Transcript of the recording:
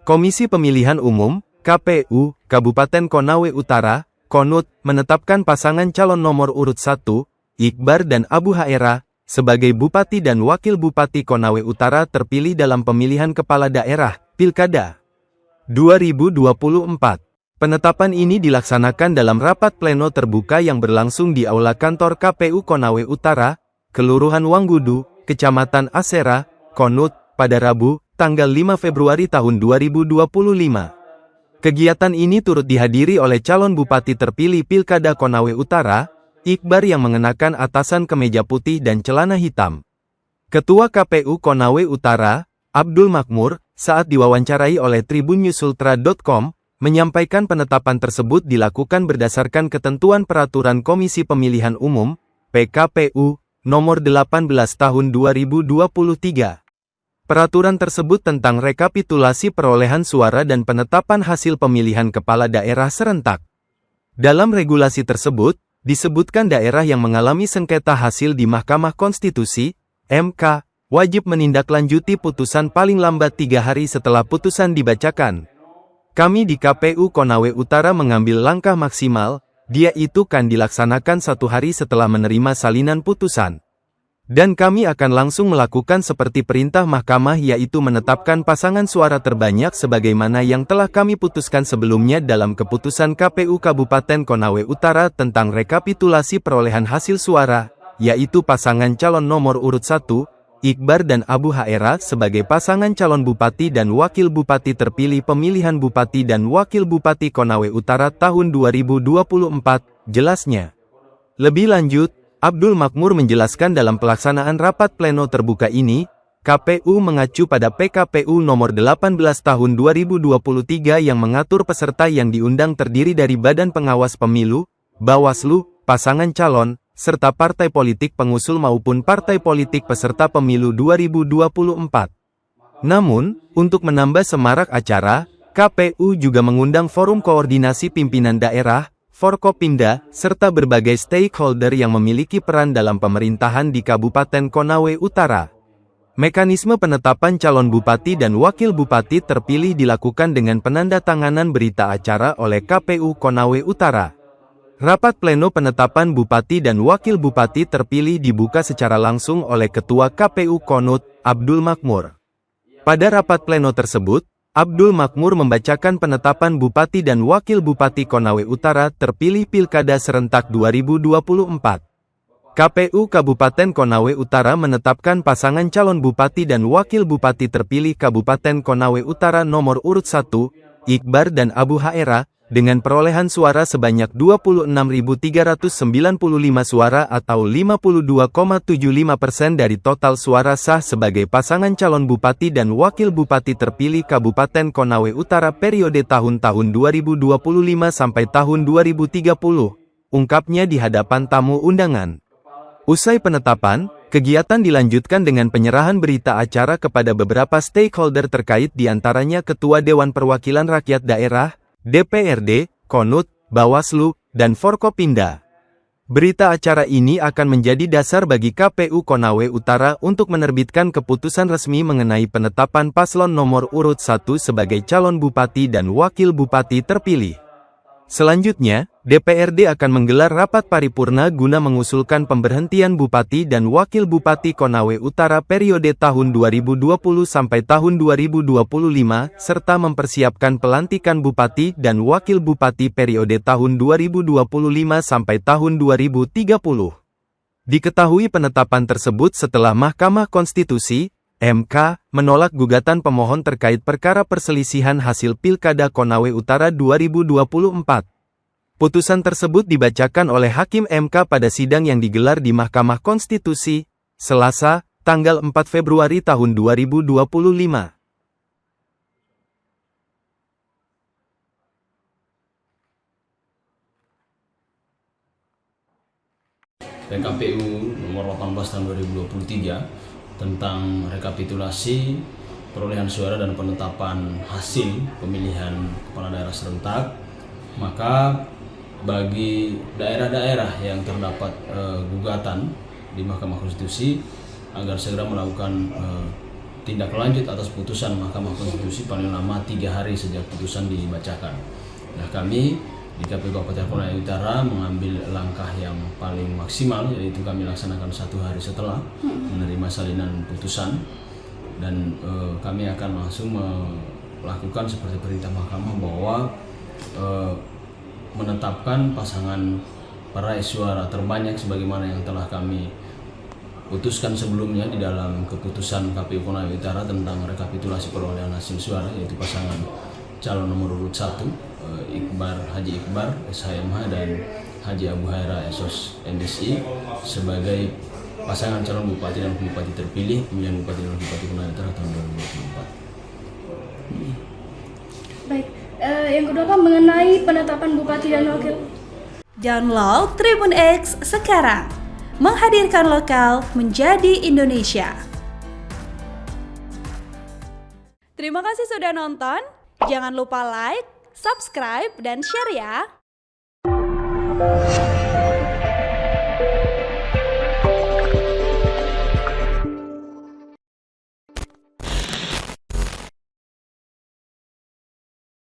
Komisi Pemilihan Umum, KPU, Kabupaten Konawe Utara, KONUT, menetapkan pasangan calon nomor urut 1, Iqbar dan Abu Haera, sebagai Bupati dan Wakil Bupati Konawe Utara terpilih dalam pemilihan kepala daerah, Pilkada 2024. Penetapan ini dilaksanakan dalam rapat pleno terbuka yang berlangsung di Aula Kantor KPU Konawe Utara, Kelurahan Wanggudu, Kecamatan Asera, KONUT, pada Rabu, tanggal 5 Februari tahun 2025. Kegiatan ini turut dihadiri oleh calon bupati terpilih Pilkada Konawe Utara, Iqbar yang mengenakan atasan kemeja putih dan celana hitam. Ketua KPU Konawe Utara, Abdul Makmur, saat diwawancarai oleh tribunnyusultra.com, menyampaikan penetapan tersebut dilakukan berdasarkan ketentuan Peraturan Komisi Pemilihan Umum, PKPU, nomor 18 tahun 2023. Peraturan tersebut tentang rekapitulasi perolehan suara dan penetapan hasil pemilihan kepala daerah serentak. Dalam regulasi tersebut, disebutkan daerah yang mengalami sengketa hasil di Mahkamah Konstitusi, MK, wajib menindaklanjuti putusan paling lambat 3 hari setelah putusan dibacakan. Kami di KPU Konawe Utara mengambil langkah maksimal, yaitu kan dilaksanakan 1 hari setelah menerima salinan putusan. Dan kami akan langsung melakukan seperti perintah mahkamah, yaitu menetapkan pasangan suara terbanyak sebagaimana yang telah kami putuskan sebelumnya dalam keputusan KPU Kabupaten Konawe Utara tentang rekapitulasi perolehan hasil suara, yaitu pasangan calon nomor urut 1, Iqbar dan Abu Haera sebagai pasangan calon bupati dan wakil bupati terpilih pemilihan Bupati dan Wakil Bupati Konawe Utara tahun 2024, jelasnya. Lebih lanjut, Abdul Makmur menjelaskan dalam pelaksanaan rapat pleno terbuka ini, KPU mengacu pada PKPU nomor 18 tahun 2023 yang mengatur peserta yang diundang terdiri dari Badan Pengawas Pemilu, Bawaslu, pasangan calon, serta partai politik pengusul maupun partai politik peserta pemilu 2024. Namun, untuk menambah semarak acara, KPU juga mengundang Forum Koordinasi Pimpinan Daerah, Forkopimda, serta berbagai stakeholder yang memiliki peran dalam pemerintahan di Kabupaten Konawe Utara. Mekanisme penetapan calon bupati dan wakil bupati terpilih dilakukan dengan penandatanganan berita acara oleh KPU Konawe Utara. Rapat pleno penetapan bupati dan wakil bupati terpilih dibuka secara langsung oleh Ketua KPU KONUT, Abdul Makmur. Pada rapat pleno tersebut, Abdul Makmur membacakan penetapan Bupati dan Wakil Bupati Konawe Utara terpilih Pilkada Serentak 2024. KPU Kabupaten Konawe Utara menetapkan pasangan calon Bupati dan Wakil Bupati terpilih Kabupaten Konawe Utara nomor urut 1, Iqbar dan Abu Haera, dengan perolehan suara sebanyak 26.395 suara atau 52,75% dari total suara sah sebagai pasangan calon Bupati dan Wakil Bupati terpilih Kabupaten Konawe Utara periode tahun-tahun 2025 sampai tahun 2030, ungkapnya di hadapan tamu undangan. Usai penetapan, kegiatan dilanjutkan dengan penyerahan berita acara kepada beberapa stakeholder terkait diantaranya Ketua Dewan Perwakilan Rakyat Daerah, DPRD, KONUT, Bawaslu, dan Forkopimda. Berita acara ini akan menjadi dasar bagi KPU Konawe Utara untuk menerbitkan keputusan resmi mengenai penetapan paslon nomor urut 1 sebagai calon bupati dan wakil bupati terpilih. Selanjutnya, DPRD akan menggelar rapat paripurna guna mengusulkan pemberhentian Bupati dan Wakil Bupati Konawe Utara periode tahun 2020 sampai tahun 2025, serta mempersiapkan pelantikan Bupati dan Wakil Bupati periode tahun 2025 sampai tahun 2030. Diketahui penetapan tersebut setelah Mahkamah Konstitusi, MK, menolak gugatan pemohon terkait perkara perselisihan hasil Pilkada Konawe Utara 2024. Putusan tersebut dibacakan oleh Hakim MK pada sidang yang digelar di Mahkamah Konstitusi, Selasa, tanggal 4 Februari tahun 2025. PKPU nomor 18 tahun 2023 tentang rekapitulasi perolehan suara dan penetapan hasil pemilihan kepala daerah serentak, maka bagi daerah-daerah yang terdapat gugatan di Mahkamah Konstitusi agar segera melakukan tindak lanjut atas putusan Mahkamah Konstitusi paling lama 3 hari sejak putusan dibacakan. Nah, kami di KPU Kabupaten Konawe Utara mengambil langkah yang paling maksimal, yaitu kami laksanakan 1 hari setelah menerima salinan putusan, dan kami akan langsung melakukan seperti perintah mahkamah bahwa menetapkan pasangan peraih suara terbanyak sebagaimana yang telah kami putuskan sebelumnya di dalam keputusan KPU Konawe Utara tentang rekapitulasi perolehan hasil suara, yaitu pasangan calon nomor urut 1 Haji Iqbar SHMH dan Haji Abu Haira SOS MSI sebagai pasangan calon bupati dan bupati terpilih pemilihan bupati dan bupati Konawe Utara tahun 2024. Baik, yang kedua Pak, mengenai penetapan bupati dan wakil. Download Tribun X sekarang, menghadirkan lokal menjadi Indonesia. Terima kasih sudah nonton. Jangan lupa like, subscribe, dan share ya.